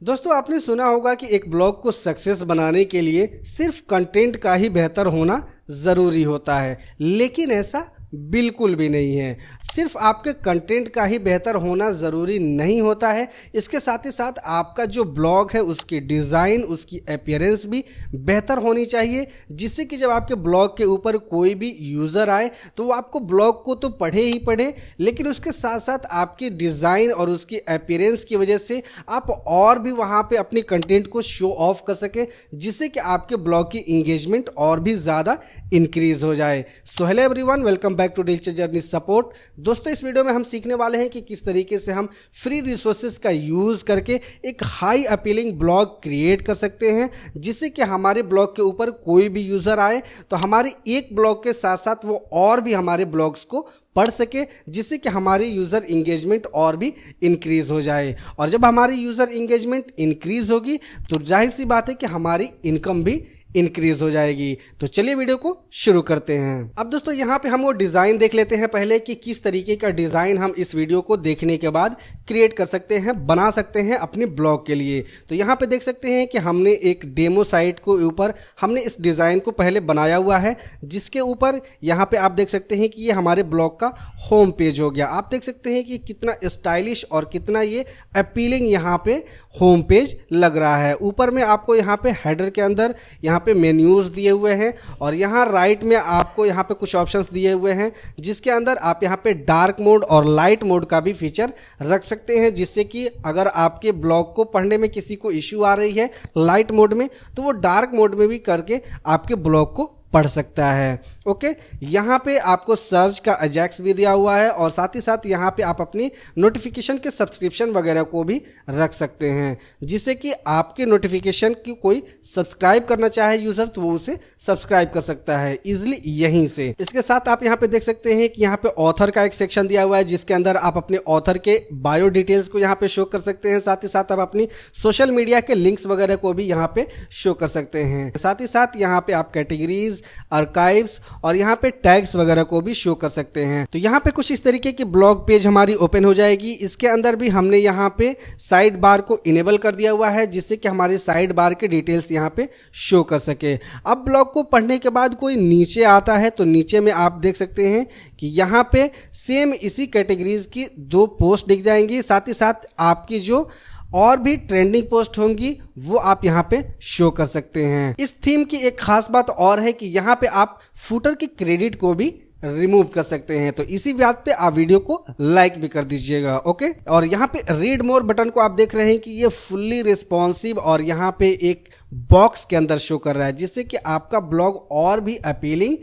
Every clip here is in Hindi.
दोस्तों आपने सुना होगा कि एक ब्लॉग को सक्सेस बनाने के लिए सिर्फ कंटेंट का ही बेहतर होना ज़रूरी होता है, लेकिन ऐसा बिल्कुल भी नहीं है। सिर्फ आपके कंटेंट का ही बेहतर होना ज़रूरी नहीं होता है, इसके साथ ही साथ आपका जो ब्लॉग है उसकी डिज़ाइन, उसकी अपीयरेंस भी बेहतर होनी चाहिए, जिससे कि जब आपके ब्लॉग के ऊपर कोई भी यूज़र आए तो वो आपको ब्लॉग को तो पढ़े ही पढ़े, लेकिन उसके साथ साथ आपकी डिज़ाइन और उसकी अपीयरेंस की वजह से आप और भी वहाँ पे अपनी कंटेंट को शो ऑफ कर सके, जिससे कि आपके ब्लॉग की इंगेजमेंट और भी ज़्यादा इंक्रीज हो जाए। So hello everyone, welcome back to digital journey support. दोस्तों इस वीडियो में हम सीखने वाले हैं कि किस तरीके से हम फ्री रिसोर्सेज का यूज़ करके एक हाई अपीलिंग ब्लॉग क्रिएट कर सकते हैं, जिससे कि हमारे ब्लॉग के ऊपर कोई भी यूज़र आए तो हमारे एक ब्लॉग के साथ साथ वो और भी हमारे ब्लॉग्स को पढ़ सके, जिससे कि हमारी यूज़र इंगेजमेंट और भी इंक्रीज़ हो जाए। और जब हमारी यूज़र इंगेजमेंट इंक्रीज़ होगी तो जाहिर सी बात है कि हमारी इनकम भी इंक्रीज हो जाएगी। तो चलिए वीडियो को शुरू करते हैं। अब दोस्तों यहाँ पे हम वो डिज़ाइन देख लेते हैं पहले कि किस तरीके का डिज़ाइन हम इस वीडियो को देखने के बाद क्रिएट कर सकते हैं, बना सकते हैं अपने ब्लॉग के लिए। तो यहाँ पे देख सकते हैं कि हमने एक डेमो साइट को ऊपर हमने इस डिज़ाइन को पहले बनाया हुआ है, जिसके ऊपर यहाँ पे आप देख सकते हैं कि ये हमारे ब्लॉग का होम पेज हो गया। आप देख सकते हैं कि कितना स्टाइलिश और कितना ये अपीलिंग यहाँ पे होम पेज लग रहा है। ऊपर में आपको यहाँ पे हेडर के अंदर यहाँ पे मेन्यूज़ दिए हुए हैं और यहाँ राइट में आपको यहाँ पे कुछ ऑप्शंस दिए हुए हैं, जिसके अंदर आप यहाँ पे डार्क मोड और लाइट मोड का भी फीचर रख सकते हैं, जिससे कि अगर आपके ब्लॉग को पढ़ने में किसी को इश्यू आ रही है लाइट मोड में तो वो डार्क मोड में भी करके आपके ब्लॉग को पढ़ सकता है। ओके, यहाँ पे आपको सर्च का अजैक्स भी दिया हुआ है और साथ ही साथ यहाँ पे आप अपनी नोटिफिकेशन के सब्सक्रिप्शन वगैरह को भी रख सकते हैं, जिससे कि आपके नोटिफिकेशन की कोई सब्सक्राइब करना चाहे यूज़र तो वो उसे सब्सक्राइब कर सकता है इजिली यहीं से। इसके साथ आप यहाँ पे देख सकते हैं कि यहाँ पे ऑथर का एक सेक्शन दिया हुआ है, जिसके अंदर आप अपने ऑथर के बायो डिटेल्स को यहाँ पे शो कर सकते हैं। साथ ही साथ आप अपनी सोशल मीडिया के लिंक्स वगैरह को भी यहाँ पे शो कर सकते हैं। साथ ही साथ यहाँ पे आप कैटेगरीज, आर्काइव्स और यहाँ पे टैग्स वगैरह को भी शो कर सकते हैं। तो यहाँ पे कुछ इस तरीके की ब्लॉग पेज हमारी ओपन हो जाएगी। इसके अंदर भी हमने यहाँ पे साइड बार को इनेबल कर दिया हुआ है, जिससे कि हमारी साइड बार के डिटेल्स यहाँ पे शो कर सके। अब ब्लॉग को पढ़ने के बाद कोई नीचे आता है तो नीचे में आप देख सकते हैं कि यहाँ पे सेम इसी कैटेगरीज की 2 पोस्ट दिख जाएंगी। साथ ही साथ आपकी जो और भी ट्रेंडिंग पोस्ट होंगी वो आप यहाँ पे शो कर सकते हैं। इस थीम की एक खास बात और है कि यहाँ पे आप फुटर की क्रेडिट को भी रिमूव कर सकते हैं। तो इसी बात पे आप वीडियो को लाइक भी कर दीजिएगा। ओके, और यहाँ पे रीड मोर बटन को आप देख रहे हैं कि ये फुल्ली रिस्पॉन्सिव और यहाँ पे एक बॉक्स के अंदर शो कर रहा है, जिससे कि आपका ब्लॉग और भी अपीलिंग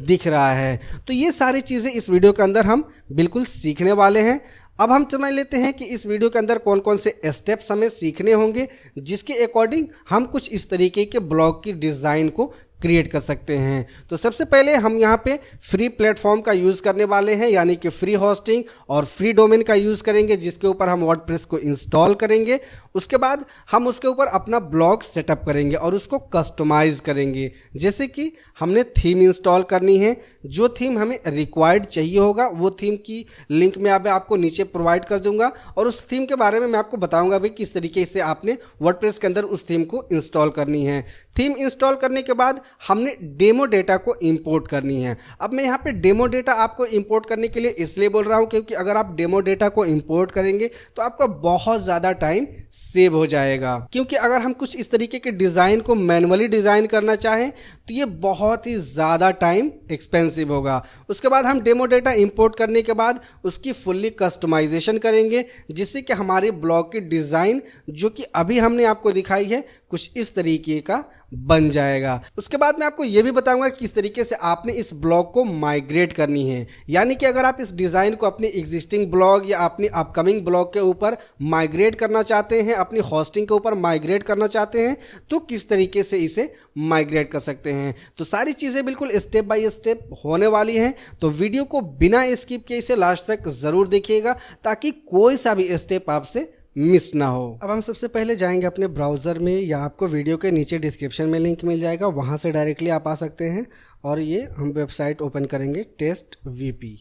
दिख रहा है। तो ये सारी चीज़ें इस वीडियो के अंदर हम बिल्कुल सीखने वाले हैं। अब हम समझ लेते हैं कि इस वीडियो के अंदर कौन कौन से स्टेप्स हमें सीखने होंगे, जिसके अकॉर्डिंग हम कुछ इस तरीके के ब्लॉग की डिज़ाइन को क्रिएट कर सकते हैं। तो सबसे पहले हम यहाँ पे फ्री प्लेटफॉर्म का यूज़ करने वाले हैं, यानी कि फ्री होस्टिंग और फ्री डोमेन का यूज़ करेंगे, जिसके ऊपर हम वर्डप्रेस को इंस्टॉल करेंगे। उसके बाद हम उसके ऊपर अपना ब्लॉग सेटअप करेंगे और उसको कस्टमाइज़ करेंगे। जैसे कि हमने थीम इंस्टॉल करनी है, जो थीम हमें रिक्वायर्ड चाहिए होगा वो थीम की लिंक मैं आपको नीचे प्रोवाइड कर दूंगा और उस थीम के बारे में मैं आपको बताऊंगा भी किस तरीके से आपने वर्डप्रेस के अंदर उस थीम को इंस्टॉल करनी है। थीम इंस्टॉल करने के बाद हमने डेमो डेटा को इंपोर्ट करनी है। अब मैं यहाँ पे डेमो डेटा आपको इंपोर्ट करने के लिए इसलिए बोल रहा हूँ क्योंकि अगर आप डेमो डेटा को इंपोर्ट करेंगे तो आपका बहुत ज़्यादा टाइम सेव हो जाएगा, क्योंकि अगर हम कुछ इस तरीके के डिज़ाइन को मैनुअली डिज़ाइन करना चाहें तो ये बहुत ही ज़्यादा टाइम एक्सपेंसिव होगा। उसके बाद हम डेमो डेटा इंपोर्ट करने के बाद उसकी फुल्ली कस्टमाइजेशन करेंगे, जिससे कि हमारे ब्लॉग की डिज़ाइन जो कि अभी हमने आपको दिखाई है कुछ इस तरीके का बन जाएगा। उसके बाद मैं आपको ये भी बताऊंगा किस तरीके से आपने इस ब्लॉग को माइग्रेट करनी है, यानी कि अगर आप इस डिज़ाइन को अपनी एग्जिस्टिंग ब्लॉग या अपनी अपकमिंग ब्लॉग के ऊपर माइग्रेट करना चाहते हैं, अपनी होस्टिंग के ऊपर माइग्रेट करना चाहते हैं, तो किस तरीके से इसे माइग्रेट कर सकते हैं। तो सारी चीज़ें बिल्कुल स्टेप बाय स्टेप होने वाली हैं, तो वीडियो को बिना स्किप किए इसे लास्ट तक ज़रूर देखिएगा ताकि कोई सा भी स्टेप आपसे मिस ना हो। अब हम सबसे पहले जाएंगे अपने ब्राउज़र में, या आपको वीडियो के नीचे डिस्क्रिप्शन में लिंक मिल जाएगा, वहाँ से डायरेक्टली आप आ सकते हैं और ये हम वेबसाइट ओपन करेंगे टेस्ट वीपी।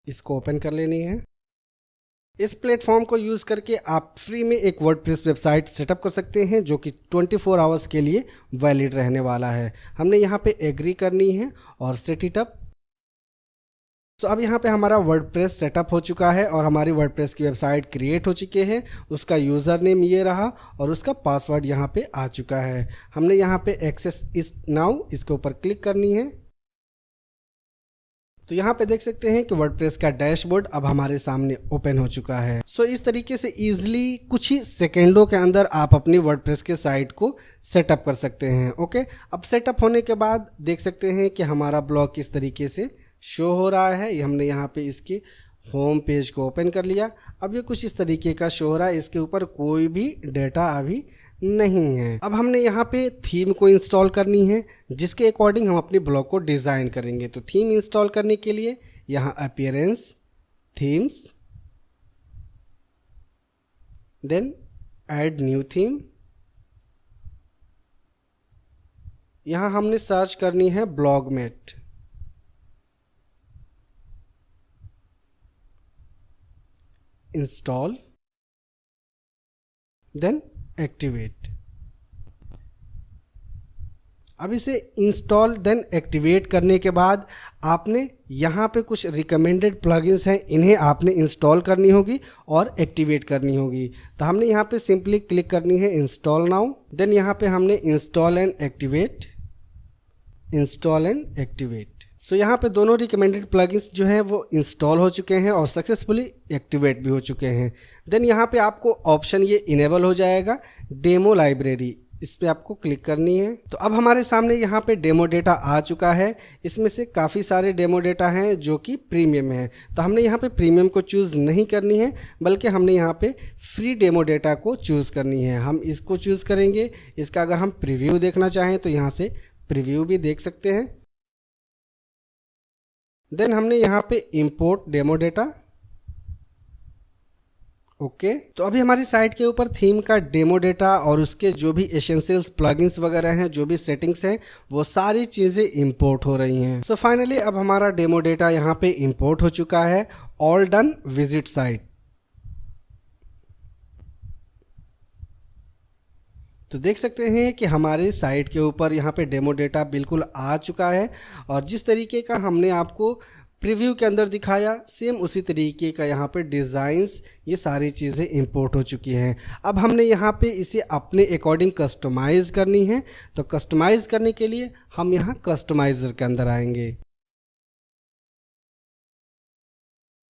इसको ओपन कर लेनी है। इस प्लेटफॉर्म को यूज़ करके आप फ्री में एक वर्डप्रेस वेबसाइट सेटअप कर सकते हैं जो कि 24 आवर्स के लिए वैलिड रहने वाला है। हमने यहाँ पे एग्री करनी है और सेट इट अप। तो अब यहाँ पे हमारा वर्डप्रेस सेटअप हो चुका है और हमारी वर्डप्रेस की वेबसाइट क्रिएट हो चुकी है। उसका यूज़र नेम ये रहा और उसका पासवर्ड यहाँ पे आ चुका है। हमने यहाँ पे एक्सेस इस नाउ इसके ऊपर क्लिक करनी है। तो यहाँ पे देख सकते हैं कि वर्डप्रेस का डैशबोर्ड अब हमारे सामने ओपन हो चुका है। सो इस तरीके से इजीली कुछ ही सेकेंडों के अंदर आप अपनी वर्डप्रेस के साइट को सेटअप कर सकते हैं। ओके, अब सेटअप होने के बाद देख सकते हैं कि हमारा ब्लॉग किस तरीके से शो हो रहा है। ये हमने यहाँ पे इसके होम पेज को ओपन कर लिया। अब ये कुछ इस तरीके का शो हो रहा है, इसके ऊपर कोई भी डेटा अभी नहीं है। अब हमने यहाँ पे थीम को इंस्टॉल करनी है जिसके अकॉर्डिंग हम अपने ब्लॉग को डिज़ाइन करेंगे। तो थीम इंस्टॉल करने के लिए यहाँ appearance, themes, then add new theme. यहाँ हमने सर्च करनी है ब्लॉगमेट। Install, then activate. अब इसे इंस्टॉल देन एक्टिवेट करने के बाद आपने यहाँ पे कुछ रिकमेंडेड प्लगइन्स हैं, इन्हें आपने इंस्टॉल करनी होगी और एक्टिवेट करनी होगी। तो हमने यहाँ पे सिंपली क्लिक करनी है इंस्टॉल नाउ। देन यहाँ पे हमने install and activate, install and activate. So यहाँ पे दोनों रिकमेंडेड प्लगइन्स जो हैं वो इंस्टॉल हो चुके हैं और सक्सेसफुली एक्टिवेट भी हो चुके हैं। देन यहाँ पे आपको ऑप्शन ये इनेबल हो जाएगा डेमो लाइब्रेरी, इस पर आपको क्लिक करनी है। तो अब हमारे सामने यहाँ पे डेमो डेटा आ चुका है। इसमें से काफ़ी सारे डेमो डेटा हैं जो कि प्रीमियम है। तो हमने यहाँ पे प्रीमियम को चूज़ नहीं करनी है बल्कि हमने यहाँ पे फ्री डेमो डेटा को चूज़ करनी है। हम इसको चूज़ करेंगे। इसका अगर हम प्रीव्यू देखना चाहें तो यहाँ से प्रीव्यू भी देख सकते हैं। देन हमने यहाँ पे इंपोर्ट डेमो डेटा। ओके, तो अभी हमारी साइट के ऊपर थीम का डेमो डेटा और उसके जो भी एसेंशियल्स प्लगइन्स वगैरह हैं, जो भी सेटिंग्स हैं, वो सारी चीज़ें इंपोर्ट हो रही हैं। सो फाइनली अब हमारा डेमो डेटा यहाँ पे इंपोर्ट हो चुका है। All done, visit site. तो देख सकते हैं कि हमारे साइट के ऊपर यहाँ पे डेमो डेटा बिल्कुल आ चुका है और जिस तरीके का हमने आपको प्रीव्यू के अंदर दिखाया सेम उसी तरीके का यहाँ पे डिज़ाइंस, ये सारी चीज़ें इंपोर्ट हो चुकी हैं। अब हमने यहाँ पे इसे अपने अकॉर्डिंग कस्टमाइज़ करनी है। तो कस्टमाइज़ करने के लिए हम यहाँ कस्टमाइज़र के अंदर आएंगे।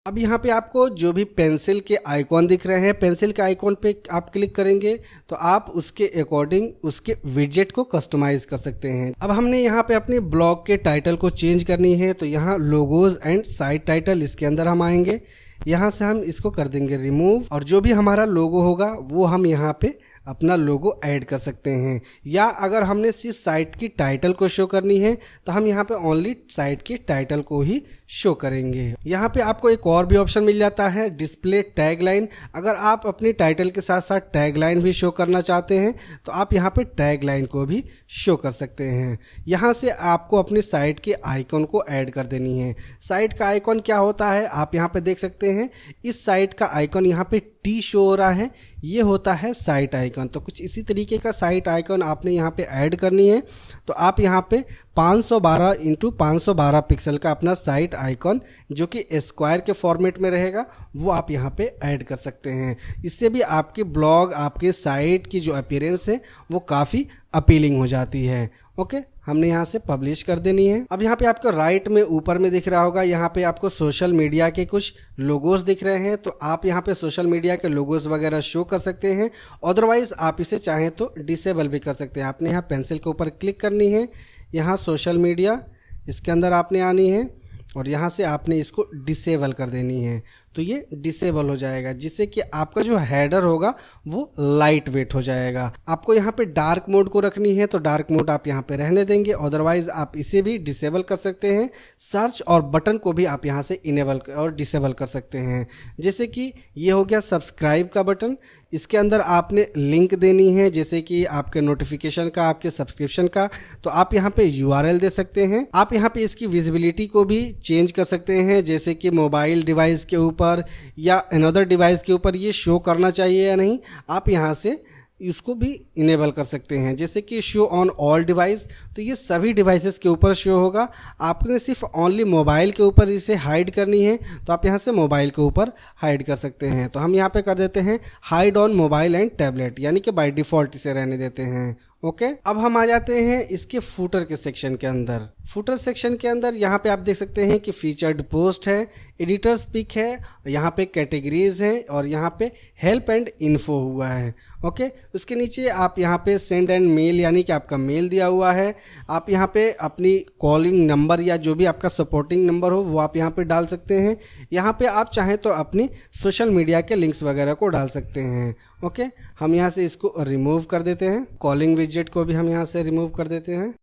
अब यहाँ पे आपको जो भी पेंसिल के आइकॉन दिख रहे हैं, पेंसिल के आइकॉन पे आप क्लिक करेंगे तो आप उसके अकॉर्डिंग उसके विजेट को कस्टमाइज कर सकते हैं। अब हमने यहाँ पे अपने ब्लॉग के टाइटल को चेंज करनी है। तो यहाँ लोगोज एंड साइट टाइटल, इसके अंदर हम आएंगे। यहाँ से हम इसको कर देंगे रिमूव और जो भी हमारा लोगो होगा वो हम यहाँ पे अपना लोगो ऐड कर सकते हैं। या अगर हमने सिर्फ साइट की टाइटल को शो करनी है तो हम यहाँ पे ओनली साइट के टाइटल को ही शो करेंगे। यहाँ पे आपको एक और भी ऑप्शन मिल जाता है, डिस्प्ले टैगलाइन। अगर आप अपनी टाइटल के साथ साथ टैगलाइन भी शो करना चाहते हैं तो आप यहाँ पे टैगलाइन को भी शो कर सकते हैं। यहाँ से आपको अपनी साइट के आइकॉन को ऐड कर देनी है। साइट का आइकॉन क्या होता है आप यहाँ पे देख सकते हैं। इस साइट का आइकॉन यहाँ पे टी शो हो रहा है, ये होता है साइट आइकन। तो कुछ इसी तरीके का साइट आइकन आपने यहाँ पे ऐड करनी है। तो आप यहाँ पे 512 इंटू 512 पिक्सल का अपना साइट आइकन जो कि स्क्वायर के फॉर्मेट में रहेगा वो आप यहाँ पे ऐड कर सकते हैं। इससे भी आपके ब्लॉग, आपके साइट की जो अपीयरेंस है वो काफ़ी अपीलिंग हो जाती है। ओके, हमने यहाँ से पब्लिश कर देनी है। अब यहाँ पे आपको राइट में ऊपर में दिख रहा होगा, यहाँ पे आपको सोशल मीडिया के कुछ लोगोस दिख रहे हैं। तो आप यहाँ पे सोशल मीडिया के लोगोस वगैरह शो कर सकते हैं। अदरवाइज आप इसे चाहें तो डिसेबल भी कर सकते हैं। आपने यहाँ पेंसिल के ऊपर क्लिक करनी है, यहाँ सोशल मीडिया, इसके अंदर आपने आनी है और यहाँ से आपने इसको डिसेबल कर देनी है। तो ये डिसेबल हो जाएगा जिससे कि आपका जो हेडर होगा वो लाइट वेट हो जाएगा। आपको यहाँ पे डार्क मोड को रखनी है तो डार्क मोड आप यहाँ पे रहने देंगे, अदरवाइज आप इसे भी डिसेबल कर सकते हैं। सर्च और बटन को भी आप यहाँ से इनेबल और डिसेबल कर सकते हैं। जैसे कि ये हो गया सब्सक्राइब का बटन, इसके अंदर आपने लिंक देनी है जैसे कि आपके नोटिफिकेशन का, आपके सब्सक्रिप्शन का। तो आप यहाँ पे URL दे सकते हैं। आप यहाँ पे इसकी विजिबिलिटी को भी चेंज कर सकते हैं जैसे कि मोबाइल डिवाइस के ऊपर ऊपर या अनदर डिवाइस के ऊपर ये शो करना चाहिए या नहीं, आप यहाँ से इसको भी इनेबल कर सकते हैं। जैसे कि शो ऑन ऑल डिवाइस, तो ये सभी डिवाइसेस के ऊपर शो होगा। आपने सिर्फ ओनली मोबाइल के ऊपर इसे हाइड करनी है, तो आप यहाँ से मोबाइल के ऊपर हाइड कर सकते हैं। तो हम यहाँ पे कर देते हैं hide on mobile and tablet, यानी कि बाय डिफ़ॉल्ट इसे रहने देते हैं। ओके, अब हम आ जाते हैं इसके फूटर के सेक्शन के अंदर। फूटर सेक्शन के अंदर यहाँ पे आप देख सकते हैं कि फीचर्ड पोस्ट है, एडिटर्स पिक है, यहाँ पे कैटेगरीज है और यहाँ पे हेल्प एंड इन्फो हुआ है। ओके, उसके नीचे आप यहाँ पे सेंड एंड मेल, यानी कि आपका मेल दिया हुआ है। आप यहाँ पे अपनी कॉलिंग नंबर या जो भी आपका सपोर्टिंग नंबर हो वो आप यहाँ पे डाल सकते हैं। यहाँ पे आप चाहें तो अपनी सोशल मीडिया के लिंक्स वगैरह को डाल सकते हैं। ओके, हम यहाँ से इसको रिमूव कर देते हैं। कॉलिंग विजेट को भी हम यहाँ से रिमूव कर देते हैं।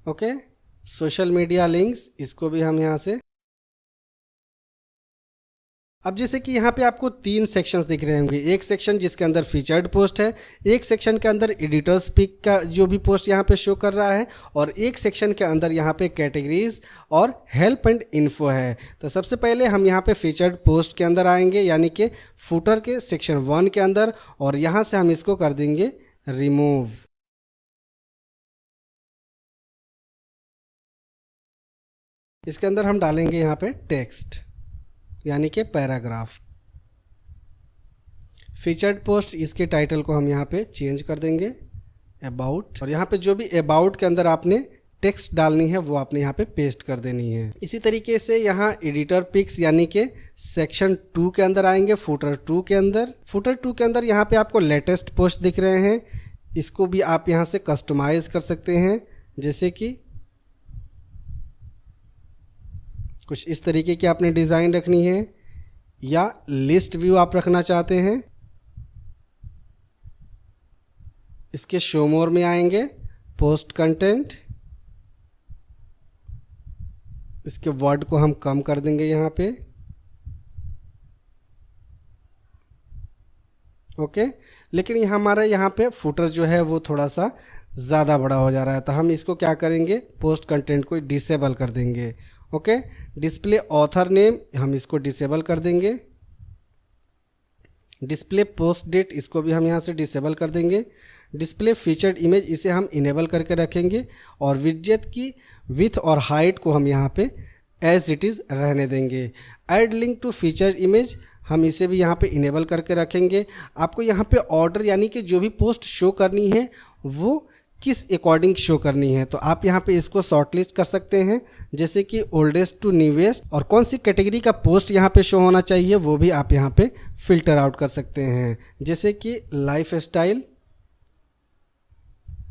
ओके, सोशल मीडिया लिंक्स, इसको भी हम यहाँ से। अब जैसे कि यहाँ पे आपको 3 सेक्शंस दिख रहे होंगे। एक सेक्शन जिसके अंदर फीचर्ड पोस्ट है, एक सेक्शन के अंदर एडिटर्स पिक का जो भी पोस्ट यहाँ पे शो कर रहा है, और एक सेक्शन के अंदर यहाँ पे कैटेगरीज और हेल्प एंड इन्फो है। तो सबसे पहले हम यहाँ पे फीचर्ड पोस्ट के अंदर आएंगे, यानी कि फुटर के सेक्शन 1 के अंदर, और यहाँ से हम इसको कर देंगे रिमूव। इसके अंदर हम डालेंगे यहाँ पे टेक्स्ट, यानी कि पैराग्राफ। फीचर्ड पोस्ट, इसके टाइटल को हम यहाँ पे चेंज कर देंगे अबाउट, और यहाँ पे जो भी अबाउट के अंदर आपने टेक्स्ट डालनी है वो आपने यहाँ पे पेस्ट कर देनी है। इसी तरीके से यहाँ एडिटर पिक्स, यानी कि सेक्शन 2 के अंदर आएंगे, फुटर 2 के अंदर। फुटर 2 के अंदर यहाँ पे आपको लेटेस्ट पोस्ट दिख रहे हैं, इसको भी आप यहाँ से कस्टमाइज कर सकते हैं। जैसे कि कुछ इस तरीके की आपने डिज़ाइन रखनी है, या लिस्ट व्यू आप रखना चाहते हैं। इसके शो मोर में आएंगे, पोस्ट कंटेंट, इसके वर्ड को हम कम कर देंगे यहाँ पे। ओके, लेकिन हमारा यहाँ पे फुटर जो है वो थोड़ा सा ज़्यादा बड़ा हो जा रहा है, तो हम इसको क्या करेंगे, पोस्ट कंटेंट को डिसेबल कर देंगे। ओके, डिस्प्ले ऑथर नेम हम इसको डिसेबल कर देंगे। डिस्प्ले पोस्ट डेट, इसको भी हम यहाँ से डिसेबल कर देंगे। डिस्प्ले फीचर्ड इमेज, इसे हम इनेबल करके रखेंगे, और विड्जेट की विथ और हाइट को हम यहाँ पे एज इट इज़ रहने देंगे। Add link to featured image, हम इसे भी यहाँ पे इनेबल करके रखेंगे। आपको यहाँ पे ऑर्डर, यानी कि जो भी पोस्ट शो करनी है वो किस अकॉर्डिंग शो करनी है, तो आप यहाँ पे इसको शॉर्टलिस्ट कर सकते हैं, जैसे कि ओल्डेस्ट टू न्यूएस्ट, और कौन सी कैटेगरी का पोस्ट यहाँ पे शो होना चाहिए वो भी आप यहाँ पे फिल्टर आउट कर सकते हैं। जैसे कि लाइफ स्टाइल,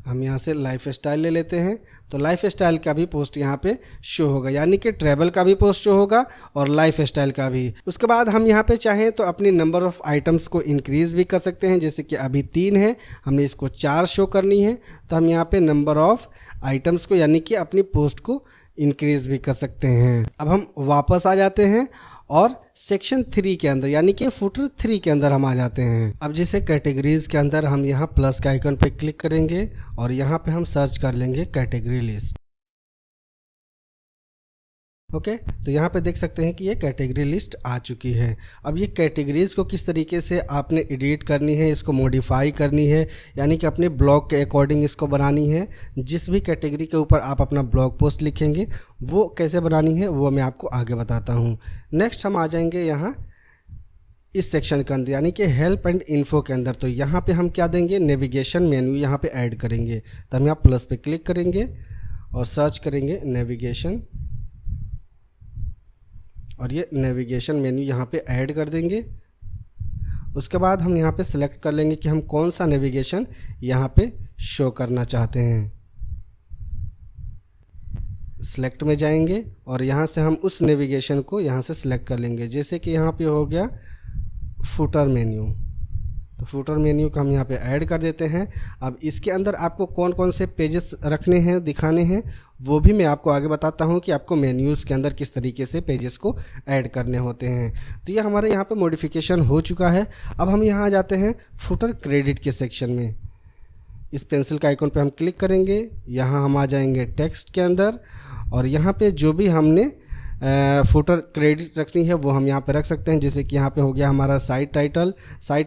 हम यहाँ से लाइफ स्टाइल ले लेते हैं, तो लाइफ स्टाइल का भी पोस्ट यहाँ पे शो होगा, यानी कि ट्रैवल का भी पोस्ट शो होगा और लाइफ स्टाइल का भी। उसके बाद हम यहाँ पे चाहें तो अपनी नंबर ऑफ़ आइटम्स को इंक्रीज़ भी कर सकते हैं। जैसे कि अभी 3 है, हमने इसको 4 शो करनी है, तो हम यहाँ पे नंबर ऑफ़ आइटम्स को, यानी कि अपनी पोस्ट को इंक्रीज़ भी कर सकते हैं। अब हम वापस आ जाते हैं और सेक्शन 3 के अंदर, यानी कि फुटर 3 के अंदर हम आ जाते हैं। अब जैसे कैटेगरीज के अंदर हम यहाँ प्लस के आइकन पे क्लिक करेंगे और यहाँ पे हम सर्च कर लेंगे कैटेगरी लिस्ट। ओके, तो यहाँ पे देख सकते हैं कि ये कैटेगरी लिस्ट आ चुकी है। अब ये कैटेगरीज को किस तरीके से आपने एडिट करनी है, इसको मॉडिफाई करनी है, यानी कि अपने ब्लॉग के अकॉर्डिंग इसको बनानी है। जिस भी कैटेगरी के ऊपर आप अपना ब्लॉग पोस्ट लिखेंगे वो कैसे बनानी है वो मैं आपको आगे बताता हूँ। नेक्स्ट हम आ जाएंगे यहाँ इस सेक्शन के अंदर, यानी कि हेल्प एंड इन्फो के अंदर। तो यहाँ पे हम क्या देंगे, नेविगेशन मेन्यू यहाँ पे ऐड करेंगे। तो हम यहाँ प्लस पे क्लिक करेंगे और सर्च करेंगे नेविगेशन, और ये नेविगेशन मेन्यू यहाँ पे ऐड कर देंगे। उसके बाद हम यहाँ पे सिलेक्ट कर लेंगे कि हम कौन सा नेविगेशन यहाँ पे शो करना चाहते हैं। सिलेक्ट में जाएंगे और यहाँ से हम उस नेविगेशन को यहाँ से सिलेक्ट कर लेंगे। जैसे कि यहाँ पे हो गया फुटर मेन्यू, तो फुटर मेन्यू को हम यहाँ पे ऐड कर देते हैं। अब इसके अंदर आपको कौन कौन से पेजेस रखने हैं, दिखाने हैं, वो भी मैं आपको आगे बताता हूँ कि आपको मेन्यूज़ के अंदर किस तरीके से पेजेस को ऐड करने होते हैं। तो ये हमारे यहाँ पे मॉडिफिकेशन हो चुका है। अब हम यहाँ आ जाते हैं फुटर क्रेडिट के सेक्शन में। इस पेंसिल का आइकन पे हम क्लिक करेंगे, यहाँ हम आ जाएंगे टेक्स्ट के अंदर और यहाँ पे जो भी हमने फुटर क्रेडिट रखनी है वो हम यहाँ पे रख सकते हैं। जैसे कि यहाँ पे हो गया हमारा साइट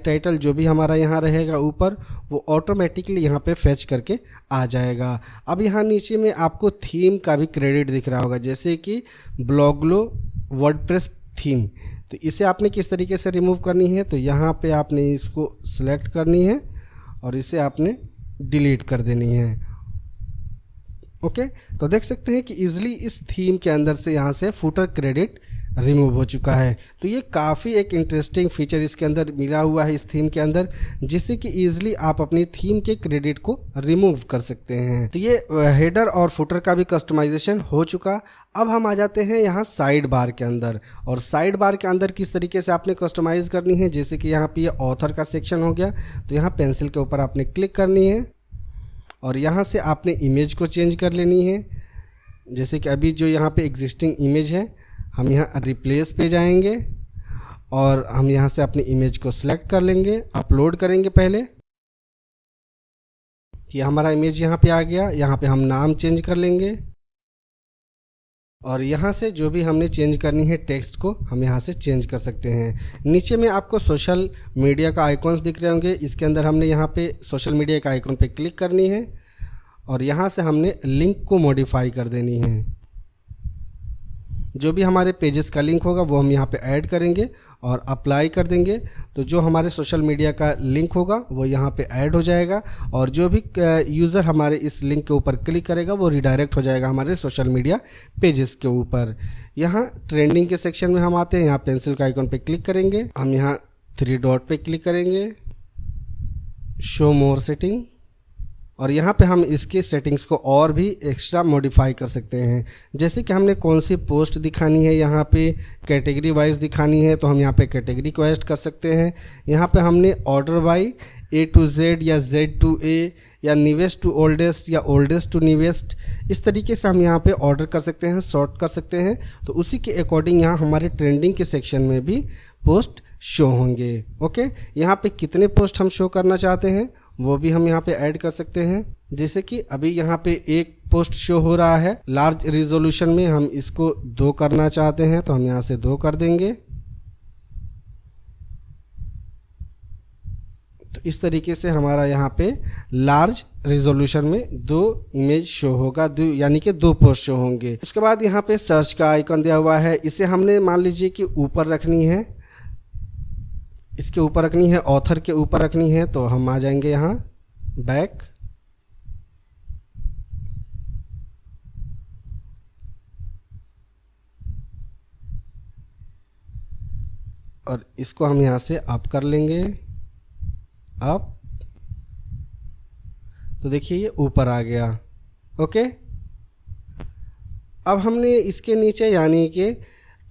टाइटल जो भी हमारा यहाँ रहेगा ऊपर, वो ऑटोमेटिकली यहाँ पे फेच करके आ जाएगा। अब यहाँ नीचे में आपको थीम का भी क्रेडिट दिख रहा होगा, जैसे कि ब्लॉगलो वर्डप्रेस थीम। तो इसे आपने किस तरीके से रिमूव करनी है, तो यहाँ पे आपने इसको सिलेक्ट करनी है और इसे आपने डिलीट कर देनी है। ओके, तो देख सकते हैं कि इजीली इस थीम के अंदर से यहाँ से फुटर क्रेडिट रिमूव हो चुका है। तो ये काफ़ी एक इंटरेस्टिंग फीचर इसके अंदर मिला हुआ है इस थीम के अंदर, जिससे कि इजीली आप अपनी थीम के क्रेडिट को रिमूव कर सकते हैं। तो ये हेडर और फुटर का भी कस्टमाइजेशन हो चुका। अब हम आ जाते हैं यहाँ साइड बार के अंदर, और साइड बार के अंदर किस तरीके से आपने कस्टमाइज करनी है। जैसे कि यहाँ पे ये ऑथर का सेक्शन हो गया, तो यहाँ पेंसिल के ऊपर आपने क्लिक करनी है और यहाँ से आपने इमेज को चेंज कर लेनी है। जैसे कि अभी जो यहाँ पे एग्जिस्टिंग इमेज है, हम यहाँ रिप्लेस पे जाएंगे और हम यहाँ से अपनी इमेज को सिलेक्ट कर लेंगे, अपलोड करेंगे पहले कि हमारा इमेज यहाँ पे आ गया। यहाँ पे हम नाम चेंज कर लेंगे और यहाँ से जो भी हमने चेंज करनी है टेक्स्ट को हम यहाँ से चेंज कर सकते हैं। नीचे में आपको सोशल मीडिया का आइकॉन्स दिख रहे होंगे, इसके अंदर हमने यहाँ पे सोशल मीडिया का आइकॉन पे क्लिक करनी है और यहाँ से हमने लिंक को मॉडिफाई कर देनी है। जो भी हमारे पेजेस का लिंक होगा वो हम यहाँ पे ऐड करेंगे और अप्लाई कर देंगे, तो जो हमारे सोशल मीडिया का लिंक होगा वो यहाँ पे ऐड हो जाएगा और जो भी यूज़र हमारे इस लिंक के ऊपर क्लिक करेगा वो रिडायरेक्ट हो जाएगा हमारे सोशल मीडिया पेजेस के ऊपर। यहाँ ट्रेंडिंग के सेक्शन में हम आते हैं, यहाँ पेंसिल का आइकॉन पे क्लिक करेंगे, हम यहाँ 3 डॉट पे क्लिक करेंगे, शो मोर सेटिंग, और यहाँ पे हम इसके सेटिंग्स को और भी एक्स्ट्रा मॉडिफाई कर सकते हैं। जैसे कि हमने कौन सी पोस्ट दिखानी है, यहाँ पे कैटेगरी वाइज दिखानी है तो हम यहाँ पे कैटेगरी को ऐड कर सकते हैं। यहाँ पे हमने order by A to Z या Z to A या न्यूएस्ट टू ओल्डेस्ट या ओल्डेस्ट टू न्यूएस्ट, इस तरीके से हम यहाँ पे ऑर्डर कर सकते हैं, सॉर्ट कर सकते हैं। तो उसी के अकॉर्डिंग यहाँ हमारे ट्रेंडिंग के सेक्शन में भी पोस्ट शो होंगे। ओके, यहाँ पे कितने पोस्ट हम शो करना चाहते हैं वो भी हम यहाँ पे ऐड कर सकते हैं। जैसे कि अभी यहाँ पे एक पोस्ट शो हो रहा है लार्ज रिजोल्यूशन में, हम इसको 2 करना चाहते हैं तो हम यहाँ से 2 कर देंगे। तो इस तरीके से हमारा यहाँ पे लार्ज रिजोल्यूशन में 2 इमेज शो होगा, यानी कि 2 पोस्ट शो होंगे। उसके बाद यहाँ पे सर्च का आइकन दिया हुआ है, इसे हमने मान लीजिए कि ऊपर रखनी है, इसके ऊपर रखनी है, ऑथर के ऊपर रखनी है, तो हम आ जाएंगे यहाँ बैक और इसको हम यहाँ से अप कर लेंगे, अप, तो देखिए ये ऊपर आ गया। ओके, अब हमने इसके नीचे यानी कि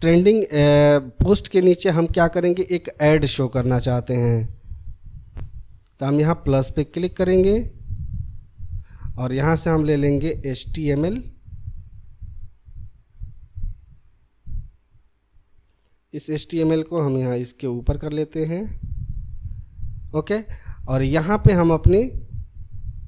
ट्रेंडिंग पोस्ट के नीचे हम क्या करेंगे, एक ऐड शो करना चाहते हैं, तो हम यहाँ प्लस पे क्लिक करेंगे और यहाँ से हम ले लेंगे HTML। इस HTML को हम यहाँ इसके ऊपर कर लेते हैं। ओके, और यहाँ पे हम अपने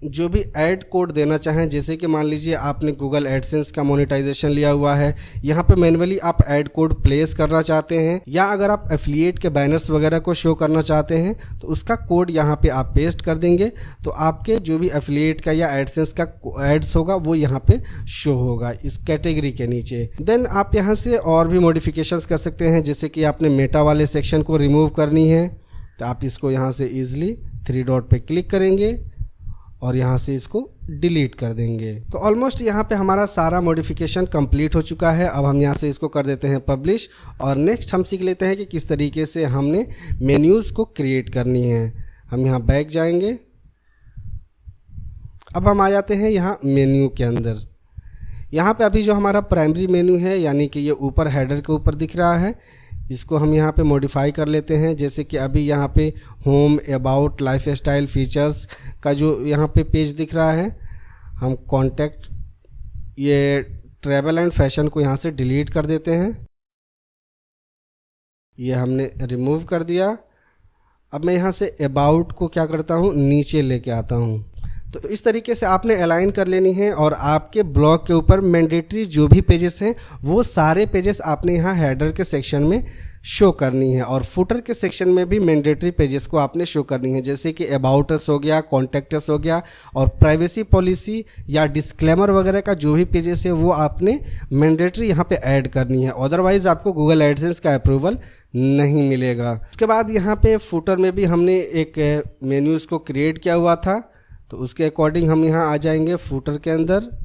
जो भी ऐड कोड देना चाहें, जैसे कि मान लीजिए आपने गूगल एडसेंस का मोनेटाइजेशन लिया हुआ है, यहाँ पे मैन्युअली आप ऐड कोड प्लेस करना चाहते हैं, या अगर आप एफिलिएट के बैनर्स वगैरह को शो करना चाहते हैं तो उसका कोड यहाँ पे आप पेस्ट कर देंगे, तो आपके जो भी एफिलिएट का या एडसेंस का एड्स होगा वो यहाँ पे शो होगा इस कैटेगरी के नीचे। देन आप यहाँ से और भी मॉडिफिकेशंस कर सकते हैं, जैसे कि आपने मेटा वाले सेक्शन को रिमूव करनी है तो आप इसको यहाँ से ईजिली 3 डॉट पे क्लिक करेंगे और यहाँ से इसको डिलीट कर देंगे। तो ऑलमोस्ट यहाँ पे हमारा सारा मॉडिफिकेशन कंप्लीट हो चुका है। अब हम यहाँ से इसको कर देते हैं पब्लिश, और नेक्स्ट हम सीख लेते हैं कि किस तरीके से हमने मेन्यूज़ को क्रिएट करनी है। हम यहाँ बैक जाएंगे, अब हम आ जाते हैं यहाँ मेन्यू के अंदर। यहाँ पे अभी जो हमारा प्राइमरी मेन्यू है, यानी कि ये ऊपर हेडर के ऊपर दिख रहा है, इसको हम यहाँ पे मॉडिफाई कर लेते हैं। जैसे कि अभी यहाँ पे होम, अबाउट, लाइफस्टाइल, फीचर्स का जो यहाँ पे पेज दिख रहा है, हम कॉन्टैक्ट, ये ट्रैवल एंड फैशन को यहाँ से डिलीट कर देते हैं। ये हमने रिमूव कर दिया। अब मैं यहाँ से अबाउट को क्या करता हूँ, नीचे लेके आता हूँ। तो इस तरीके से आपने अलाइन कर लेनी है और आपके ब्लॉग के ऊपर मैंडेटरी जो भी पेजेस हैं वो सारे पेजेस आपने यहाँ हेडर के सेक्शन में शो करनी है और फुटर के सेक्शन में भी मैंडेटरी पेजेस को आपने शो करनी है, जैसे कि अबाउट अस हो गया, कॉन्टैक्ट अस हो गया और प्राइवेसी पॉलिसी या डिस्क्लेमर वगैरह का जो भी पेजेस है वो आपने मैंडेटरी यहाँ पे ऐड करनी है, अदरवाइज आपको गूगल एडसेंस का अप्रूवल नहीं मिलेगा। उसके बाद यहाँ पे फुटर में भी हमने एक मेन्यूज़ को क्रिएट किया हुआ था, तो उसके अकॉर्डिंग हम यहाँ आ जाएंगे फुटर के अंदर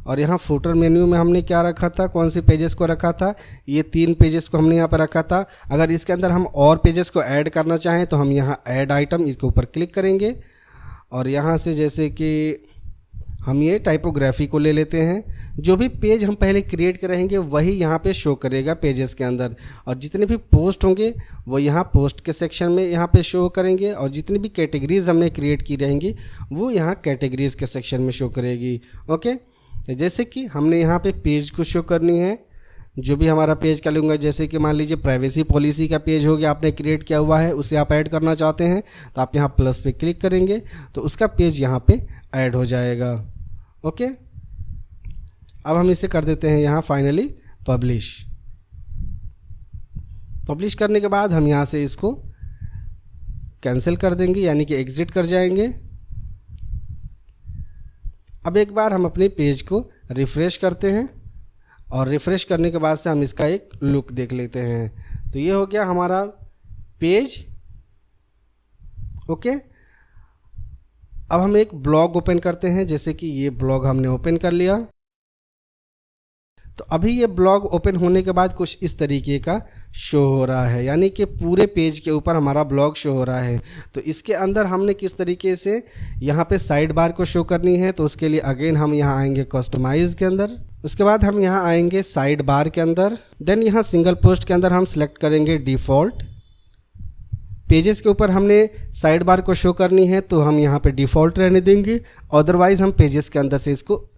और यहाँ फुटर मेन्यू में हमने क्या रखा था, कौन से पेजेस को रखा था, ये 3 पेजेस को हमने यहाँ पर रखा था। अगर इसके अंदर हम और पेजेस को ऐड करना चाहें तो हम यहाँ ऐड आइटम इसके ऊपर क्लिक करेंगे और यहाँ से जैसे कि हम ये टाइपोग्राफी को ले लेते हैं, जो भी पेज हम पहले क्रिएट करेंगे वही यहाँ पे शो करेगा पेजेस के अंदर और जितने भी पोस्ट होंगे वो यहाँ पोस्ट के सेक्शन में यहाँ पे शो करेंगे और जितनी भी कैटेगरीज हमने क्रिएट की रहेंगी वो यहाँ कैटेगरीज के सेक्शन में शो करेगी। ओके, जैसे कि हमने यहाँ पे पेज को शो करनी है, जो भी हमारा पेज का लूँगा, जैसे कि मान लीजिए प्राइवेसी पॉलिसी का पेज हो गया, आपने क्रिएट किया हुआ है, उसे आप ऐड करना चाहते हैं तो आप यहाँ प्लस पे क्लिक करेंगे तो उसका पेज यहाँ पे ऐड हो जाएगा। ओके, अब हम इसे कर देते हैं यहाँ फाइनली पब्लिश। पब्लिश करने के बाद हम यहाँ से इसको कैंसिल कर देंगे, यानी कि एग्जिट कर जाएंगे। अब एक बार हम अपने पेज को रिफ़्रेश करते हैं और रिफ़्रेश करने के बाद से हम इसका एक लुक देख लेते हैं। तो ये हो गया हमारा पेज। ओके, अब हम एक ब्लॉग ओपन करते हैं, जैसे कि ये ब्लॉग हमने ओपन कर लिया। तो अभी ये ब्लॉग ओपन होने के बाद कुछ इस तरीके का शो हो रहा है, यानी कि पूरे पेज के ऊपर हमारा ब्लॉग शो हो रहा है। तो इसके अंदर हमने किस तरीके से यहाँ पे साइड बार को शो करनी है, तो उसके लिए अगेन हम यहाँ आएंगे कस्टमाइज के अंदर, उसके बाद हम यहाँ आएंगे साइड बार के अंदर, देन यहाँ सिंगल पोस्ट के अंदर हम सिलेक्ट करेंगे डिफ़ॉल्ट। पेजेस के ऊपर हमने साइड बार को शो करनी है तो हम यहाँ पे डिफ़ॉल्ट रहने देंगे, अदरवाइज हम पेजेस के अंदर से इसको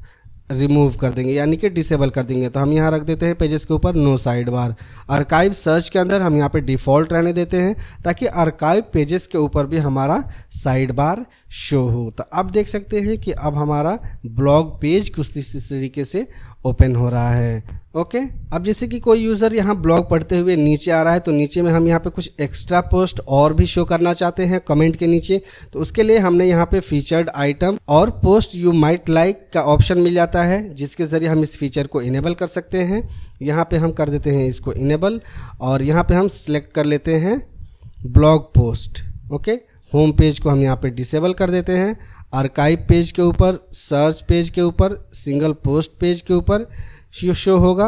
रिमूव कर देंगे, यानी कि डिसेबल कर देंगे। तो हम यहाँ रख देते हैं पेजेस के ऊपर no side bar. Archive search के अंदर हम यहाँ पे डिफ़ॉल्ट रहने देते हैं ताकि आर्काइव पेजेस के ऊपर भी हमारा साइड बार शो हो। तो अब देख सकते हैं कि अब हमारा ब्लॉग पेज कुछ इस तरीके से ओपन हो रहा है। ओके, अब जैसे कि कोई यूज़र यहाँ ब्लॉग पढ़ते हुए नीचे आ रहा है तो नीचे में हम यहाँ पे कुछ एक्स्ट्रा पोस्ट और भी शो करना चाहते हैं कमेंट के नीचे, तो उसके लिए हमने यहाँ पे फीचर्ड आइटम और पोस्ट यू माइट लाइक का ऑप्शन मिल जाता है, जिसके ज़रिए हम इस फीचर को इनेबल कर सकते हैं। यहाँ पे हम कर देते हैं इसको इनेबल और यहाँ पे हम सिलेक्ट कर लेते हैं blog post. Okay, home page को हम यहाँ पे डिसेबल कर देते हैं, आर्काइव पेज के ऊपर, सर्च पेज के ऊपर, सिंगल पोस्ट पेज के ऊपर शो होगा।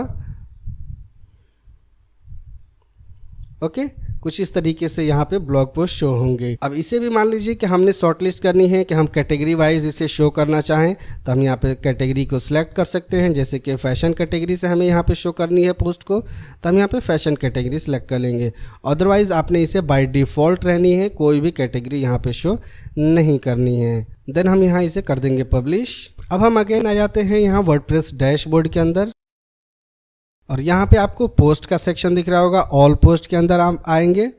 ओके, कुछ इस तरीके से यहाँ पे ब्लॉग पोस्ट शो होंगे। अब इसे भी मान लीजिए कि हमने शॉर्टलिस्ट करनी है कि हम कैटेगरी वाइज इसे शो करना चाहें तो हम यहाँ पे कैटेगरी को सिलेक्ट कर सकते हैं, जैसे कि फैशन कैटेगरी से हमें यहाँ पे शो करनी है पोस्ट को तो हम यहाँ पे फैशन कैटेगरी सिलेक्ट कर लेंगे, अदरवाइज आपने इसे बाय डिफ़ॉल्ट रहनी है, कोई भी कैटेगरी यहाँ पे शो नहीं करनी है। देन हम यहाँ इसे कर देंगे पब्लिश। अब हम अगेन आ जाते हैं यहाँ वर्डप्रेस डैशबोर्ड के अंदर और यहाँ पे आपको पोस्ट का सेक्शन दिख रहा होगा, ऑल पोस्ट के अंदर हम आएंगे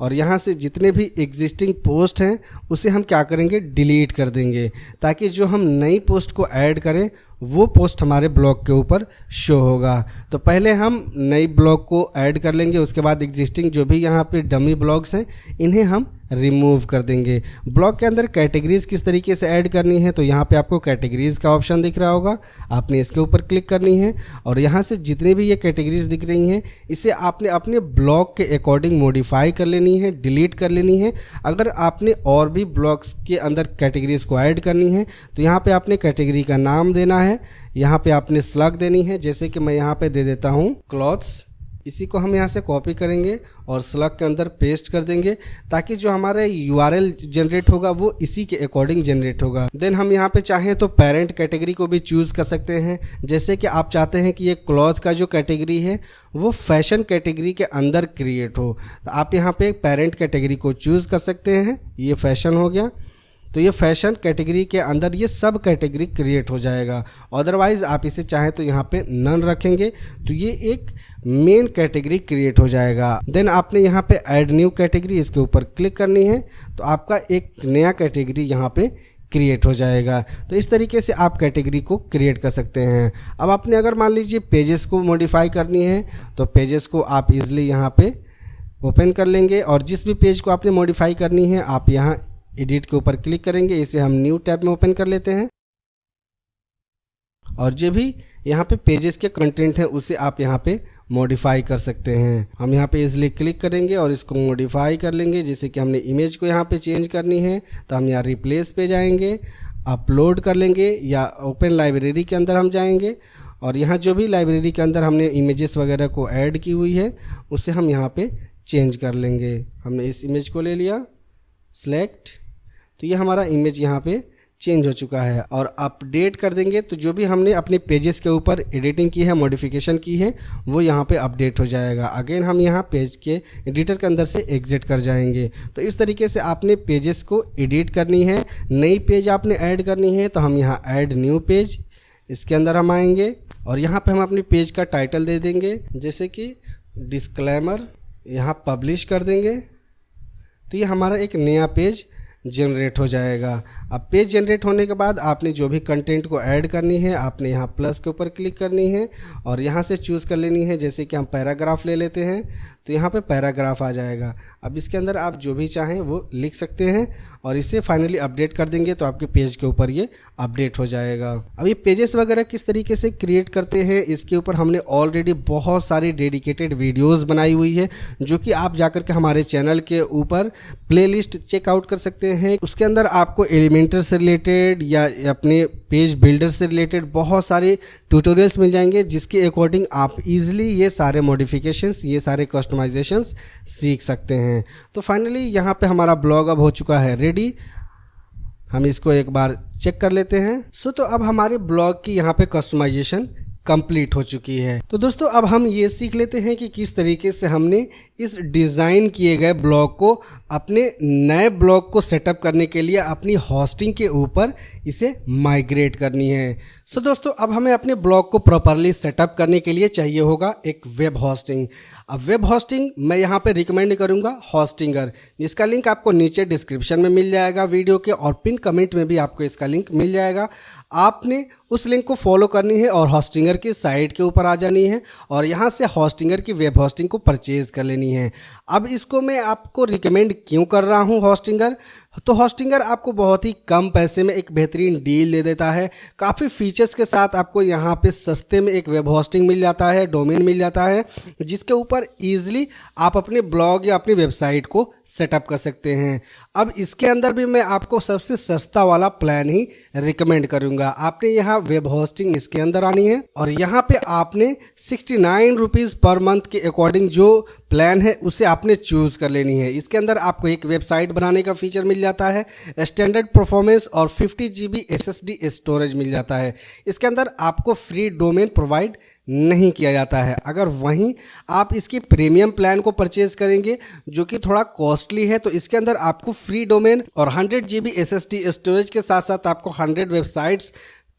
और यहाँ से जितने भी एग्जिस्टिंग पोस्ट हैं उसे हम क्या करेंगे, डिलीट कर देंगे, ताकि जो हम नई पोस्ट को ऐड करें वो पोस्ट हमारे ब्लॉग के ऊपर शो होगा। तो पहले हम नई ब्लॉग को ऐड कर लेंगे, उसके बाद एग्जिस्टिंग जो भी यहाँ पे डमी ब्लॉग्स हैं इन्हें हम रिमूव कर देंगे। ब्लॉग के अंदर कैटेगरीज किस तरीके से ऐड करनी है, तो यहाँ पे आपको कैटेगरीज का ऑप्शन दिख रहा होगा, आपने इसके ऊपर क्लिक करनी है और यहाँ से जितने भी ये कैटेगरीज दिख रही हैं इसे आपने अपने ब्लॉग के अकॉर्डिंग मॉडिफाई कर लेनी है, डिलीट कर लेनी है। अगर आपने और भी ब्लॉग्स के अंदर कैटेगरीज को ऐड करनी है तो यहाँ पे आपने कैटेगरी का नाम देना है, यहाँ पे आपने स्लग देनी है, जैसे कि मैं यहाँ पे दे देता हूँ क्लॉथ्स। इसी को हम यहाँ से कॉपी करेंगे और स्लग के अंदर पेस्ट कर देंगे ताकि जो हमारा यूआरएल जनरेट होगा वो इसी के अकॉर्डिंग जनरेट होगा। देन हम यहाँ पे चाहें तो पेरेंट कैटेगरी को भी चूज़ कर सकते हैं, जैसे कि आप चाहते हैं कि ये क्लॉथ का जो कैटेगरी है वो फैशन कैटेगरी के अंदर क्रिएट हो, तो आप यहाँ पे पेरेंट कैटेगरी को चूज़ कर सकते हैं। ये फैशन हो गया, तो ये फैशन कैटेगरी के अंदर ये सब कैटेगरी क्रिएट हो जाएगा। अदरवाइज़ आप इसे चाहें तो यहाँ पे नन रखेंगे तो ये एक मेन कैटेगरी क्रिएट हो जाएगा। देन आपने यहाँ पे ऐड न्यू कैटेगरी, इसके ऊपर क्लिक करनी है तो आपका एक नया कैटेगरी यहाँ पे क्रिएट हो जाएगा। तो इस तरीके से आप कैटेगरी को क्रिएट कर सकते हैं। अब आपने अगर मान लीजिए पेजेस को मॉडिफाई करनी है तो पेजेस को आप इजीली यहाँ पे ओपन कर लेंगे और जिस भी पेज को आपने मॉडिफाई करनी है आप यहाँ एडिट के ऊपर क्लिक करेंगे। इसे हम न्यू टैब में ओपन कर लेते हैं और जो भी यहाँ पे पेजेस के कंटेंट हैं उसे आप यहाँ पे मॉडिफाई कर सकते हैं। हम यहाँ पे इजीली क्लिक करेंगे और इसको मॉडिफाई कर लेंगे। जैसे कि हमने इमेज को यहाँ पे चेंज करनी है तो हम यहाँ रिप्लेस पे जाएंगे, अपलोड कर लेंगे या ओपन लाइब्रेरी के अंदर हम जाएंगे और यहाँ जो भी लाइब्रेरी के अंदर हमने इमेजेस वगैरह को ऐड की हुई है उसे हम यहाँ पे चेंज कर लेंगे। हमने इस इमेज को ले लिया सिलेक्ट, तो ये हमारा इमेज यहाँ पे चेंज हो चुका है और अपडेट कर देंगे तो जो भी हमने अपने पेजेस के ऊपर एडिटिंग की है, मॉडिफिकेशन की है, वो यहाँ पे अपडेट हो जाएगा। अगेन हम यहाँ पेज के एडिटर के अंदर से एग्जिट कर जाएंगे। तो इस तरीके से आपने पेजेस को एडिट करनी है। नई पेज आपने ऐड करनी है तो हम यहाँ ऐड न्यू पेज, इसके अंदर हम आएंगे और यहाँ पे हम अपनी पेज का टाइटल दे देंगे जैसे कि डिस्क्लेमर, यहाँ पब्लिश कर देंगे तो ये हमारा एक नया पेज जनरेट हो जाएगा। अब पेज जनरेट होने के बाद आपने जो भी कंटेंट को ऐड करनी है आपने यहाँ प्लस के ऊपर क्लिक करनी है और यहाँ से चूज़ कर लेनी है। जैसे कि हम पैराग्राफ ले लेते हैं तो यहाँ पे पैराग्राफ आ जाएगा। अब इसके अंदर आप जो भी चाहें वो लिख सकते हैं और इसे फाइनली अपडेट कर देंगे तो आपके पेज के ऊपर ये अपडेट हो जाएगा। अब ये पेजेस वगैरह किस तरीके से क्रिएट करते हैं इसके ऊपर हमने ऑलरेडी बहुत सारी डेडिकेटेड वीडियोस बनाई हुई है जो कि आप जाकर के हमारे चैनल के ऊपर प्लेलिस्ट चेकआउट कर सकते हैं। उसके अंदर आपको एलिमेंटर से रिलेटेड या अपने पेज बिल्डर से रिलेटेड बहुत सारे ट्यूटोरियल्स मिल जाएंगे जिसके अकॉर्डिंग आप इजीली ये सारे मॉडिफिकेशंस, ये सारे कस्टमाइजेशंस सीख सकते हैं। तो फाइनली यहाँ पे हमारा ब्लॉग अब हो चुका है रेडी। हम इसको एक बार चेक कर लेते हैं। तो अब हमारे ब्लॉग की यहाँ पे कस्टमाइजेशन कंप्लीट हो चुकी है। तो दोस्तों अब हम ये सीख लेते हैं कि किस तरीके से हमने इस डिज़ाइन किए गए ब्लॉग को अपने नए ब्लॉग को सेटअप करने के लिए अपनी होस्टिंग के ऊपर इसे माइग्रेट करनी है। दोस्तों अब हमें अपने ब्लॉग को प्रॉपरली सेटअप करने के लिए चाहिए होगा एक वेब होस्टिंग। अब वेब होस्टिंग मैं यहाँ पे रिकमेंड करूँगा होस्टिंगर, जिसका लिंक आपको नीचे डिस्क्रिप्शन में मिल जाएगा वीडियो के और पिन कमेंट में भी आपको इसका लिंक मिल जाएगा। आपने उस लिंक को फॉलो करनी है और होस्टिंगर की साइट के ऊपर आ जानी है और यहाँ से होस्टिंगर की वेब होस्टिंग को परचेज कर लेनी है। अब इसको मैं आपको रिकमेंड क्यों कर रहा हूँ होस्टिंगर, तो होस्टिंगर आपको बहुत ही कम पैसे में एक बेहतरीन डील दे देता है। काफ़ी फीचर्स के साथ आपको यहाँ पे सस्ते में एक वेब होस्टिंग मिल जाता है, डोमेन मिल जाता है जिसके ऊपर ईजिली आप अपने ब्लॉग या अपनी वेबसाइट को सेटअप कर सकते हैं। अब इसके अंदर भी मैं आपको सबसे सस्ता वाला प्लान ही रिकमेंड करूँगा। आपने यहाँ वेब होस्टिंग इसके अंदर आनी है और यहाँ पे आपने 69 रुपीज़ पर मंथ के अकॉर्डिंग जो प्लान है उसे आपने चूज़ कर लेनी है। इसके अंदर आपको एक वेबसाइट बनाने का फीचर मिल जाता है, स्टैंडर्ड परफॉर्मेंस और 50 GB SSD स्टोरेज मिल जाता है। इसके अंदर आपको फ्री डोमेन प्रोवाइड नहीं किया जाता है। अगर वहीं आप इसकी प्रीमियम प्लान को परचेज करेंगे जो कि थोड़ा कॉस्टली है तो इसके अंदर आपको फ्री डोमेन और 100 GB SSD स्टोरेज के साथ साथ आपको 100 वेबसाइट्स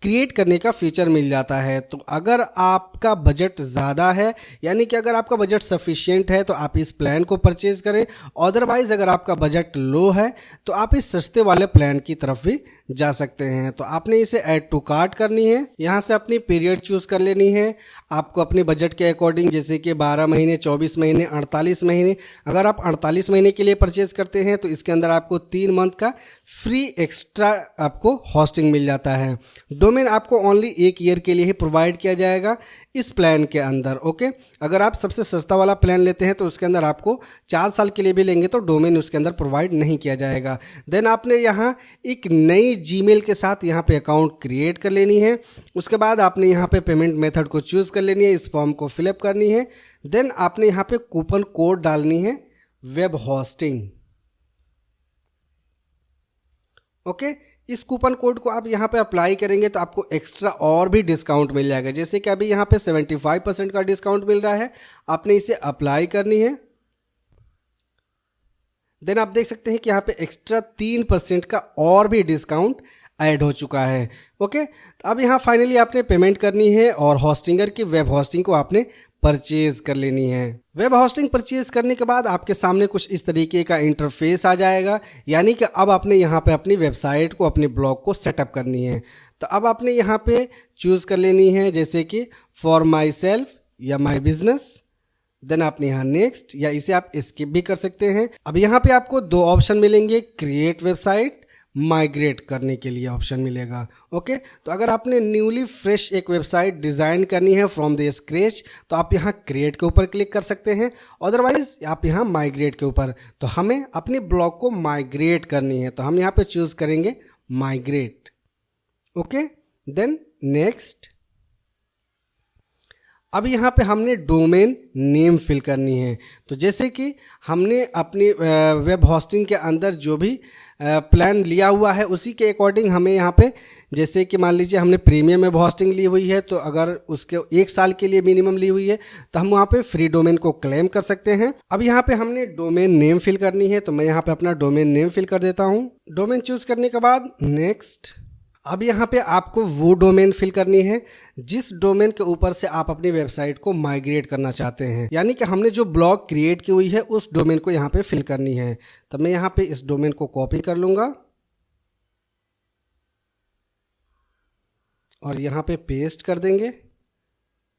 क्रिएट करने का फीचर मिल जाता है। तो अगर आपका बजट ज़्यादा है यानी कि अगर आपका बजट सफिशिएंट है तो आप इस प्लान को परचेज करें। अदरवाइज़ अगर आपका बजट लो है तो आप इस सस्ते वाले प्लान की तरफ भी जा सकते हैं। तो आपने इसे ऐड टू कार्ट करनी है, यहाँ से अपनी पीरियड चूज़ कर लेनी है आपको अपने बजट के अकॉर्डिंग, जैसे कि 12 महीने, 24 महीने, 48 महीने। अगर आप 48 महीने के लिए परचेज करते हैं तो इसके अंदर आपको 3 मंथ का फ्री एक्स्ट्रा आपको होस्टिंग मिल जाता है। डोमेन आपको ओनली 1 ईयर के लिए ही प्रोवाइड किया जाएगा इस प्लान के अंदर। ओके, अगर आप सबसे सस्ता वाला प्लान लेते हैं तो उसके अंदर आपको 4 साल के लिए भी लेंगे तो डोमेन उसके अंदर प्रोवाइड नहीं किया जाएगा। देन आपने यहाँ एक नई जीमेल के साथ यहाँ पे अकाउंट क्रिएट कर लेनी है। उसके बाद आपने यहाँ पे पेमेंट मेथड को चूज़ कर लेनी है, इस फॉर्म को फिलअप करनी है। देन आपने यहाँ पे कूपन कोड डालनी है वेब होस्टिंग। ओके, इस कूपन कोड को आप यहाँ पे अप्लाई करेंगे तो आपको एक्स्ट्रा और भी डिस्काउंट मिल जाएगा। जैसे कि अभी यहाँ पे 75% का डिस्काउंट मिल रहा है, आपने इसे अप्लाई करनी है। देन आप देख सकते हैं कि यहाँ पे एक्स्ट्रा 3% का और भी डिस्काउंट ऐड हो चुका है। ओके, अब यहाँ फाइनली आपने पेमेंट करनी है और होस्टिंगर की वेब होस्टिंग को आपने परचेज कर लेनी है। वेब होस्टिंग परचेज करने के बाद आपके सामने कुछ इस तरीके का इंटरफेस आ जाएगा, यानी कि अब आपने यहाँ पे अपनी वेबसाइट को, अपने ब्लॉग को सेटअप करनी है। तो अब आपने यहाँ पे चूज कर लेनी है जैसे कि फॉर माई सेल्फ या माई बिजनेस, देन आपने यहाँ नेक्स्ट, या इसे आप स्किप भी कर सकते हैं। अब यहाँ पे आपको दो ऑप्शन मिलेंगे, क्रिएट वेबसाइट, माइग्रेट करने के लिए ऑप्शन मिलेगा। ओके, तो अगर आपने न्यूली फ्रेश एक वेबसाइट डिज़ाइन करनी है फ्रॉम द स्क्रैच, तो आप यहाँ क्रिएट के ऊपर क्लिक कर सकते हैं, अदरवाइज आप यहाँ माइग्रेट के ऊपर। तो हमें अपने ब्लॉग को माइग्रेट करनी है, तो हम यहाँ पे चूज करेंगे माइग्रेट। Okay, then next. अब यहाँ पे हमने डोमेन नेम फिल करनी है। तो जैसे कि हमने अपनी वेब होस्टिंग के अंदर जो भी प्लान लिया हुआ है उसी के अकॉर्डिंग हमें यहाँ पे, जैसे कि मान लीजिए हमने प्रीमियम वेब होस्टिंग ली हुई है, तो अगर उसके 1 साल के लिए मिनिमम ली हुई है तो हम वहाँ पे फ्री डोमेन को क्लेम कर सकते हैं। अब यहाँ पे हमने डोमेन नेम फिल करनी है, तो मैं यहाँ पे अपना डोमेन नेम फिल कर देता हूँ। डोमेन चूज करने के बाद नेक्स्ट। अब यहाँ पे आपको वो डोमेन फिल करनी है जिस डोमेन के ऊपर से आप अपनी वेबसाइट को माइग्रेट करना चाहते हैं, यानी कि हमने जो ब्लॉग क्रिएट की हुई है उस डोमेन को यहाँ पे फिल करनी है। तो मैं यहाँ पे इस डोमेन को कॉपी कर लूँगा और यहाँ पे पेस्ट कर देंगे।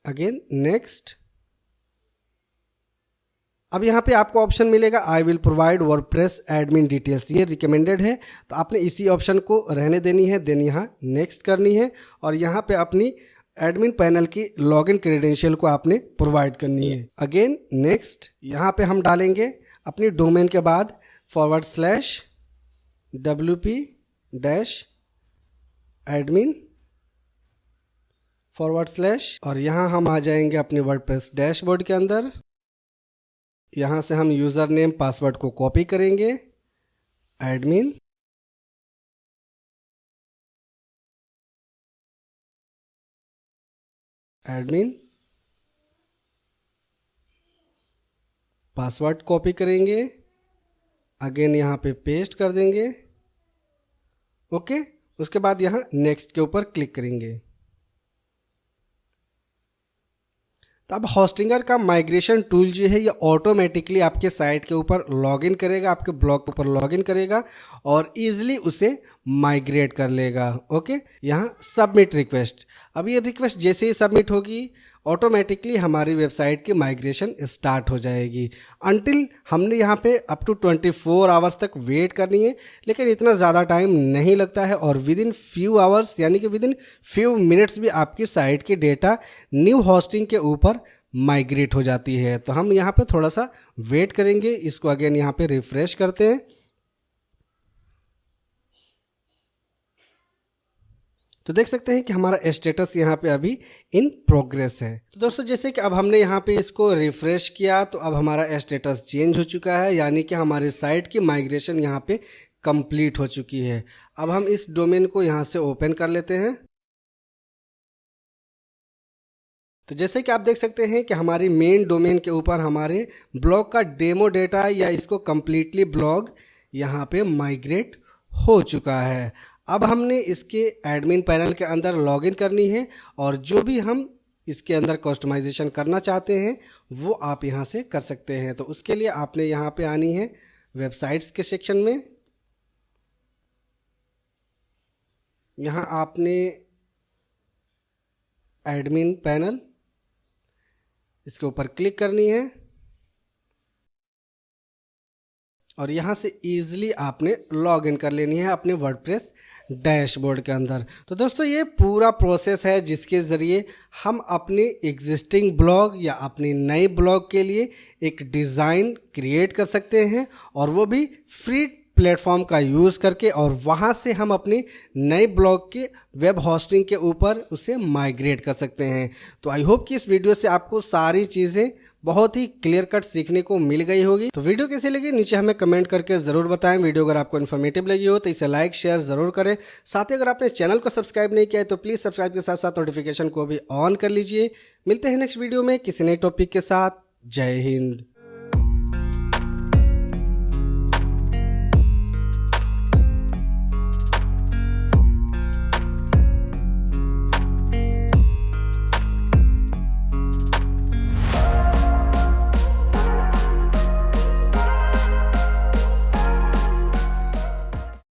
Again next. अब यहाँ पे आपको ऑप्शन मिलेगा I will provide WordPress admin details, ये रिकमेंडेड है, तो आपने इसी ऑप्शन को रहने देनी है। देन यहाँ नेक्स्ट करनी है और यहाँ पे अपनी एडमिन पैनल की लॉगिन क्रेडेंशियल को आपने प्रोवाइड करनी है। Again next. यहाँ पे हम डालेंगे अपनी डोमेन के बाद /wp-admin/ और यहाँ हम आ जाएंगे अपने वर्डप्रेस डैशबोर्ड के अंदर। यहाँ से हम यूज़र नेम पासवर्ड को कॉपी करेंगे, एडमिन, पासवर्ड कॉपी करेंगे, अगेन यहाँ पे पेस्ट कर देंगे। ओके, उसके बाद यहाँ नेक्स्ट के ऊपर क्लिक करेंगे। तो अब होस्टिंगर का माइग्रेशन टूल जो है ये ऑटोमेटिकली आपके साइट के ऊपर लॉगिन करेगा, आपके ब्लॉग के ऊपर लॉगिन करेगा और इजीली उसे माइग्रेट कर लेगा। ओके, यहाँ सबमिट रिक्वेस्ट। अब ये रिक्वेस्ट जैसे ही सबमिट होगी ऑटोमेटिकली हमारी वेबसाइट की माइग्रेशन स्टार्ट हो जाएगी। अनटिल हमने यहाँ पे अप टू 24 आवर्स तक वेट करनी है, लेकिन इतना ज़्यादा टाइम नहीं लगता है और विद इन फ्यू आवर्स यानी कि विद इन फ्यू मिनट्स भी आपकी साइट की डेटा न्यू होस्टिंग के ऊपर माइग्रेट हो जाती है। तो हम यहाँ पे थोड़ा सा वेट करेंगे, इसको अगेन यहाँ पे रिफ्रेश करते हैं। तो देख सकते हैं कि हमारा स्टेटस यहाँ पे अभी इन प्रोग्रेस है। तो दोस्तों जैसे कि अब हमने यहाँ पे इसको रिफ्रेश किया तो अब हमारा स्टेटस चेंज हो चुका है, यानी कि हमारी साइट की माइग्रेशन यहाँ पे कंप्लीट हो चुकी है। अब हम इस डोमेन को यहाँ से ओपन कर लेते हैं। तो जैसे कि आप देख सकते हैं कि हमारी मेन डोमेन के ऊपर हमारे ब्लॉग का डेमो डेटा या इसको कंप्लीटली ब्लॉग यहाँ पे माइग्रेट हो चुका है। अब हमने इसके एडमिन पैनल के अंदर लॉगिन करनी है और जो भी हम इसके अंदर कस्टमाइजेशन करना चाहते हैं वो आप यहाँ से कर सकते हैं। तो उसके लिए आपने यहाँ पे आनी है वेबसाइट्स के सेक्शन में। यहाँ आपने एडमिन पैनल, इसके ऊपर क्लिक करनी है और यहाँ से इजीली आपने लॉग इन कर लेनी है अपने वर्डप्रेस डैशबोर्ड के अंदर। तो दोस्तों ये पूरा प्रोसेस है जिसके ज़रिए हम अपने एग्जिस्टिंग ब्लॉग या अपने नए ब्लॉग के लिए एक डिज़ाइन क्रिएट कर सकते हैं और वो भी फ्री प्लेटफॉर्म का यूज़ करके, और वहाँ से हम अपने नए ब्लॉग के वेब होस्टिंग के ऊपर उसे माइग्रेट कर सकते हैं। तो आई होप कि इस वीडियो से आपको सारी चीज़ें बहुत ही क्लियर कट सीखने को मिल गई होगी। तो वीडियो कैसी लगी नीचे हमें कमेंट करके ज़रूर बताएं। वीडियो अगर आपको इन्फॉर्मेटिव लगी हो तो इसे लाइक शेयर ज़रूर करें। साथ ही अगर आपने चैनल को सब्सक्राइब नहीं किया है तो प्लीज़ सब्सक्राइब के साथ साथ नोटिफिकेशन को भी ऑन कर लीजिए। मिलते हैं नेक्स्ट वीडियो में किसी नए टॉपिक के साथ। जय हिंद।